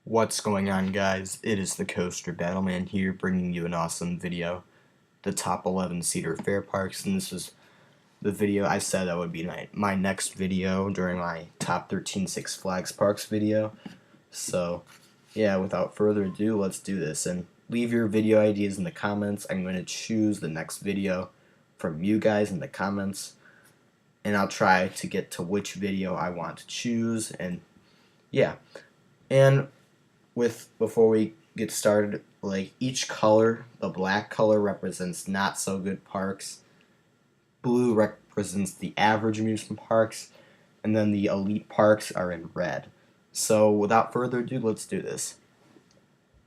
What's going on, guys? It is the Coaster Battleman here, bringing you an awesome video, the top 11 Cedar Fair parks, and this is the video I said that would be my next video during my top 13 Six Flags parks video. So yeah, without further ado, let's do this, and leave your video ideas in the comments. I'm going to choose the next video from you guys in the comments, and I'll try to get to which video I want to choose, and yeah. And before we get started, like, each color, the black color represents not so good parks, blue represents the average amusement parks, and then the elite parks are in red. So without further ado, let's do this.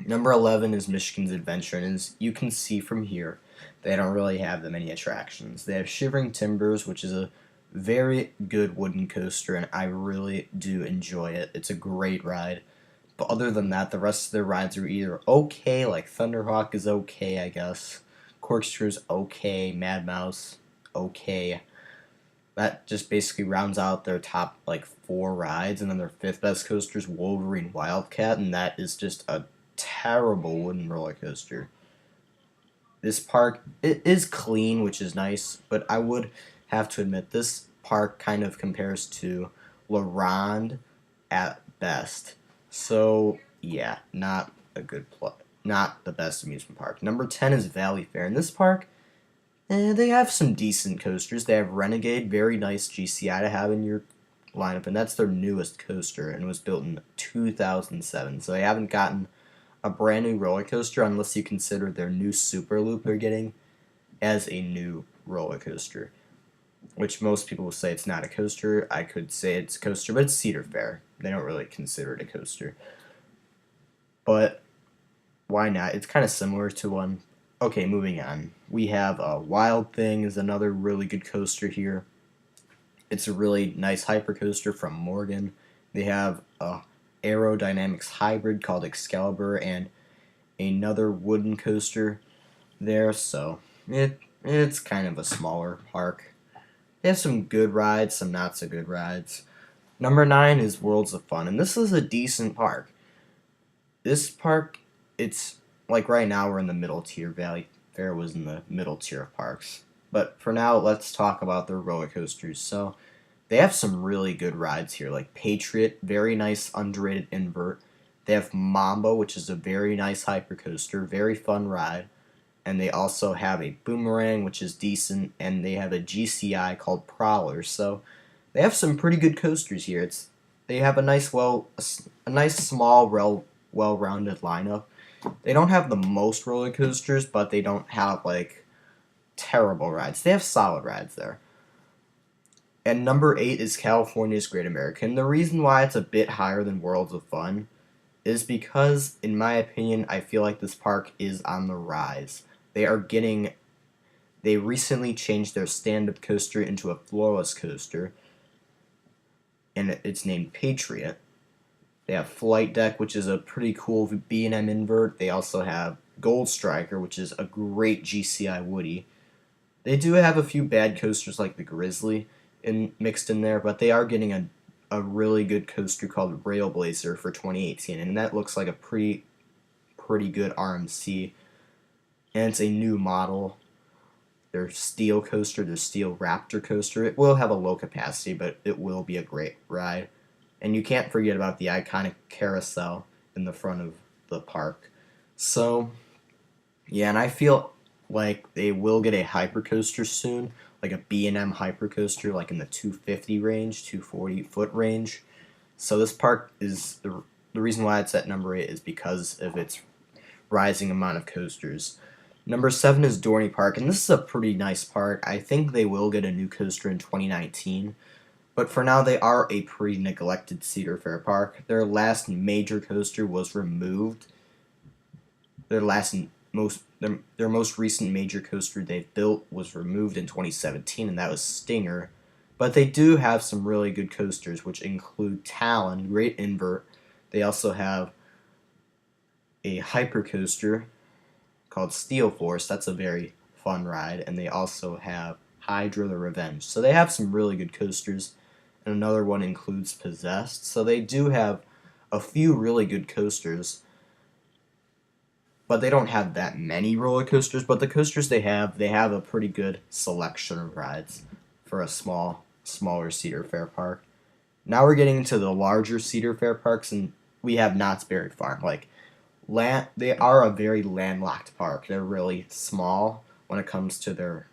Number 11 is Michigan's Adventure, and as you can see from here, they don't really have that many attractions. They have Shivering Timbers, which is a very good wooden coaster, and I really do enjoy it. It's a great ride. But other than that, the rest of their rides are either okay, like Thunderhawk is okay, I guess. Corkscrew's okay, Mad Mouse, okay. That just basically rounds out their top, like, 4 rides, and then their 5th best coaster is Wolverine Wildcat, and that is just a terrible wooden roller coaster. This park, it is clean, which is nice, but I would have to admit, this park kind of compares to La Ronde at best. So yeah, not a good not the best amusement park. Number 10 is Valley Fair. In this park, they have some decent coasters. They have Renegade, very nice GCI to have in your lineup, and that's their newest coaster, and it was built in 2007. So they haven't gotten a brand new roller coaster unless you consider their new Super Loop they're getting as a new roller coaster, which most people will say it's not a coaster. I could say it's a coaster, but it's Cedar Fair. They don't really consider it a coaster. But why not? It's kind of similar to one. Okay, moving on. We have Wild Thing is another really good coaster here. It's a really nice hyper coaster from Morgan. They have a aerodynamics hybrid called Excalibur and another wooden coaster there, so it's kind of a smaller park. They have some good rides, some not so good rides. Number 9 is Worlds of Fun, and this is a decent park. This park, it's like right now we're in the middle tier. Valley Fair was in the middle tier of parks. But for now, let's talk about their roller coasters. So they have some really good rides here, like Patriot, very nice underrated invert. They have Mambo, which is a very nice hyper coaster, very fun ride. And they also have a Boomerang, which is decent, and they have a GCI called Prowler. So they have some pretty good coasters here. They have a nice small, well-rounded lineup. They don't have the most roller coasters, but they don't have like terrible rides. They have solid rides there. And number 8 is California's Great American. The reason why it's a bit higher than Worlds of Fun is because, in my opinion, I feel like this park is on the rise. They recently changed their stand-up coaster into a floorless coaster, and it's named Patriot. They have Flight Deck, which is a pretty cool B&M invert. They also have Gold Striker, which is a great GCI Woody. They do have a few bad coasters like the Grizzly mixed in there, but they are getting a really good coaster called Railblazer for 2018, and that looks like a pretty good RMC. And it's a new model. Their steel coaster, their steel Raptor coaster, it will have a low capacity, but it will be a great ride. And you can't forget about the iconic carousel in the front of the park. So, yeah, and I feel like they will get a hypercoaster soon, like a B&M hypercoaster, like in the 250 range, 240 foot range. So this park is, the reason why it's at number 8 is because of its rising amount of coasters. Number 7 is Dorney Park, and this is a pretty nice park. I think they will get a new coaster in 2019, but for now they are a pretty neglected Cedar Fair park. Their last major coaster was removed. Their most recent major coaster they've built was removed in 2017, and that was Stinger. But they do have some really good coasters, which include Talon, great invert. They also have a hyper coaster called Steel Force. That's a very fun ride. And they also have Hydra the Revenge. So they have some really good coasters. And another one includes Possessed. So they do have a few really good coasters, but they don't have that many roller coasters. But the coasters they have a pretty good selection of rides for a smaller Cedar Fair park. Now we're getting into the larger Cedar Fair parks, and we have Knott's Berry Farm. They are a very landlocked park. They're really small when it comes to their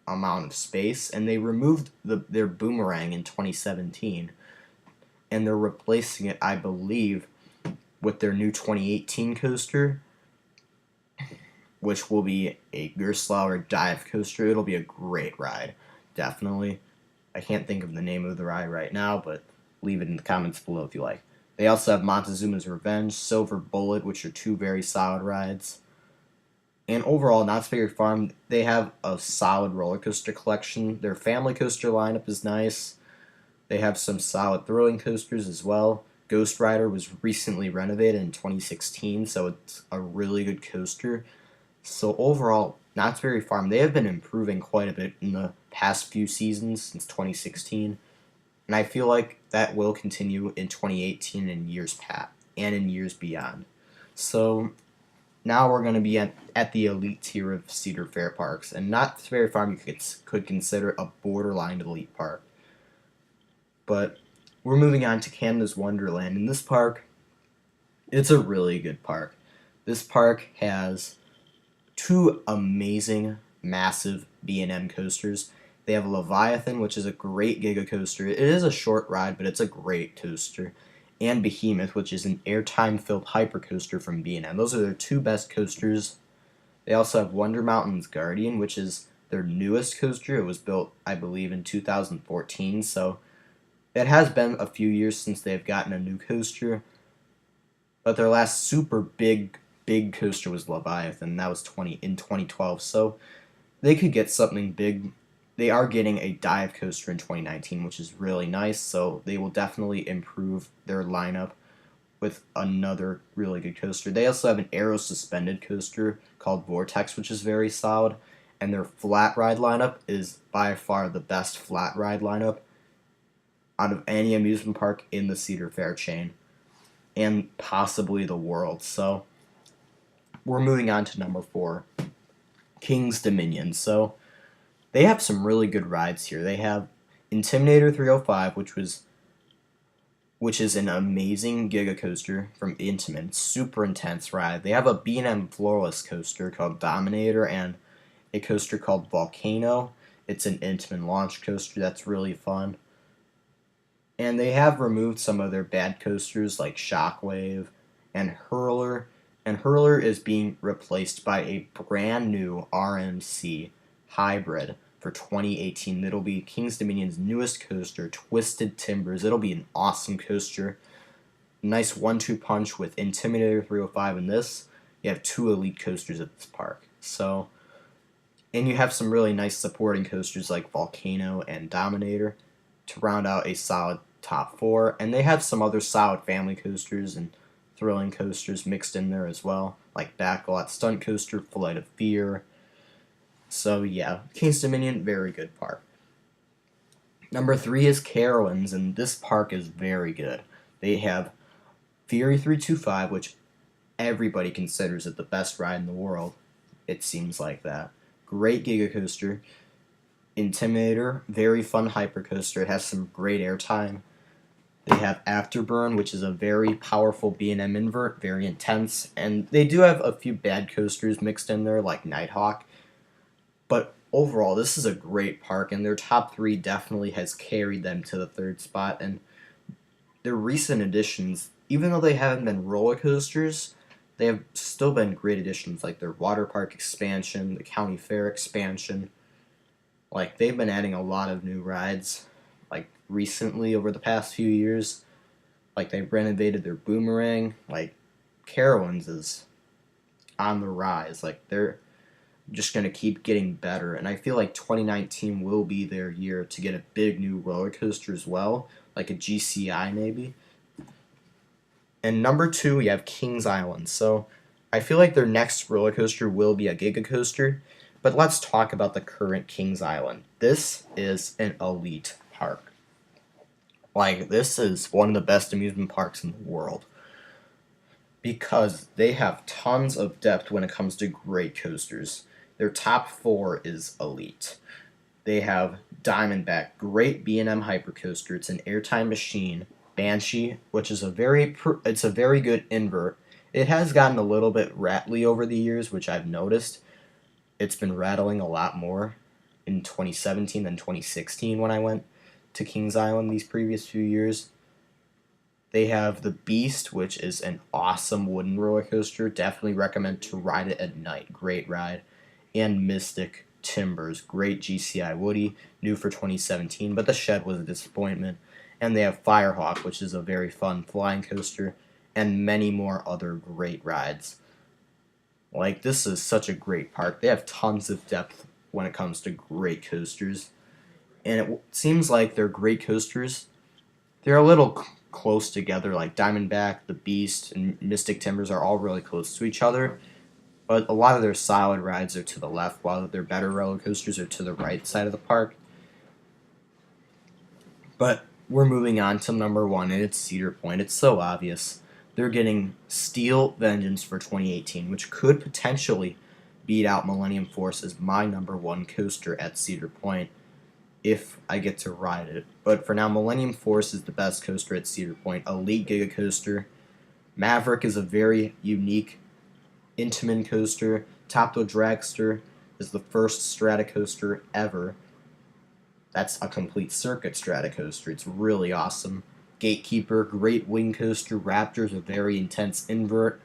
amount of space, and they removed their boomerang in 2017, and they're replacing it, I believe, with their new 2018 coaster, which will be a Gerstlauer dive coaster. It'll be a great ride, definitely. I can't think of the name of the ride right now, but leave it in the comments below if you like. They also have Montezuma's Revenge, Silver Bullet, which are two very solid rides. And overall, Knott's Berry Farm, they have a solid roller coaster collection. Their family coaster lineup is nice. They have some solid thrilling coasters as well. Ghost Rider was recently renovated in 2016, so it's a really good coaster. So overall, Knott's Berry Farm, they have been improving quite a bit in the past few seasons since 2016. And I feel like that will continue in 2018 and in years beyond. So now we're going to be at the elite tier of Cedar Fair parks, and Knott's Berry Farm you could consider a borderline elite park. But we're moving on to Canada's Wonderland. In this park, it's a really good park. This park has two amazing, massive B&M coasters. They have Leviathan, which is a great Giga coaster. It is a short ride, but it's a great coaster. And Behemoth, which is an airtime-filled hypercoaster from B&M. Those are their two best coasters. They also have Wonder Mountain's Guardian, which is their newest coaster. It was built, I believe, in 2014, so it has been a few years since they've gotten a new coaster. But their last super big coaster was Leviathan. That was in 2012, so they could get something big. They are getting a dive coaster in 2019, which is really nice, so they will definitely improve their lineup with another really good coaster. They also have an aero-suspended coaster called Vortex, which is very solid, and their flat ride lineup is by far the best flat ride lineup out of any amusement park in the Cedar Fair chain, and possibly the world. So we're moving on to number 4, King's Dominion. So they have some really good rides here. They have Intimidator 305, which is an amazing Giga coaster from Intamin. Super intense ride. They have a B&M floorless coaster called Dominator and a coaster called Volcano. It's an Intamin launch coaster that's really fun. And they have removed some of their bad coasters like Shockwave and Hurler. And Hurler is being replaced by a brand new RMC hybrid for 2018. It'll be King's Dominion's newest coaster, Twisted Timbers. It'll be an awesome coaster. Nice 1-2 punch with Intimidator 305 and this. You have two elite coasters at this park. So, and you have some really nice supporting coasters like Volcano and Dominator to round out a solid top 4. And they have some other solid family coasters and thrilling coasters mixed in there as well, like Backlot Stunt Coaster, Flight of Fear. So yeah, King's Dominion, very good park. Number 3 is Carowinds, and this park is very good. They have Fury 325, which everybody considers it the best ride in the world. It seems like that. Great Giga coaster. Intimidator, very fun hypercoaster. It has some great airtime. They have Afterburn, which is a very powerful B&M invert, very intense. And they do have a few bad coasters mixed in there, like Nighthawk. But overall, this is a great park, and their top 3 definitely has carried them to the 3rd spot. And their recent additions, even though they haven't been roller coasters, they have still been great additions, like their water park expansion, the county fair expansion. Like, they've been adding a lot of new rides, like, recently over the past few years. Like, they renovated their boomerang. Like, Carowinds is on the rise. Like, they're just going to keep getting better, and I feel like 2019 will be their year to get a big new roller coaster as well, like a GCI maybe. And number 2, we have Kings Island. So I feel like their next roller coaster will be a Giga coaster, but let's talk about the current Kings Island. This is an elite park. Like, this is one of the best amusement parks in the world. because they have tons of depth when it comes to great coasters. Their top 4 is elite. They have Diamondback, great B&M hypercoaster. It's an airtime machine. Banshee, which is it's a very good invert. It has gotten a little bit rattly over the years, which I've noticed. It's been rattling a lot more in 2017 than 2016 when I went to Kings Island these previous few years. They have the Beast, which is an awesome wooden roller coaster. Definitely recommend to ride it at night. Great ride. And Mystic Timbers, great GCI Woody, new for 2017, but the shed was a disappointment. And they have Firehawk, which is a very fun flying coaster, and many more other great rides. Like, this is such a great park. They have tons of depth when it comes to great coasters. And it seems like they're great coasters. They're a little close together, like Diamondback, the Beast, and Mystic Timbers are all really close to each other. But a lot of their solid rides are to the left, while their better roller coasters are to the right side of the park. But we're moving on to number 1, and it's Cedar Point. It's so obvious. They're getting Steel Vengeance for 2018, which could potentially beat out Millennium Force as my number 1 coaster at Cedar Point if I get to ride it. But for now, Millennium Force is the best coaster at Cedar Point. Elite Giga Coaster. Maverick is a very unique Intamin coaster. Top Thrill Dragster is the first strata coaster ever. That's a complete circuit strata coaster. It's really awesome. Gatekeeper, great wing coaster. Raptor's a very intense invert.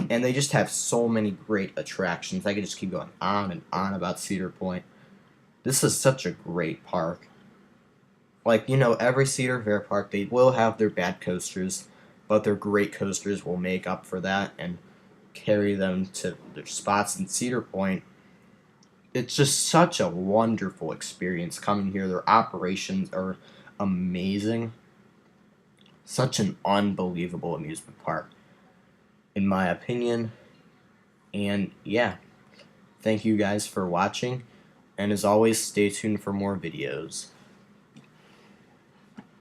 And they just have so many great attractions. I could just keep going on and on about Cedar Point. This is such a great park. Like, you know, every Cedar Fair park, they will have their bad coasters, but their great coasters will make up for that and carry them to their spots in Cedar Point. It's just such a wonderful experience coming here. Their operations are amazing. Such an unbelievable amusement park, in my opinion. And yeah, thank you guys for watching. And as always, stay tuned for more videos.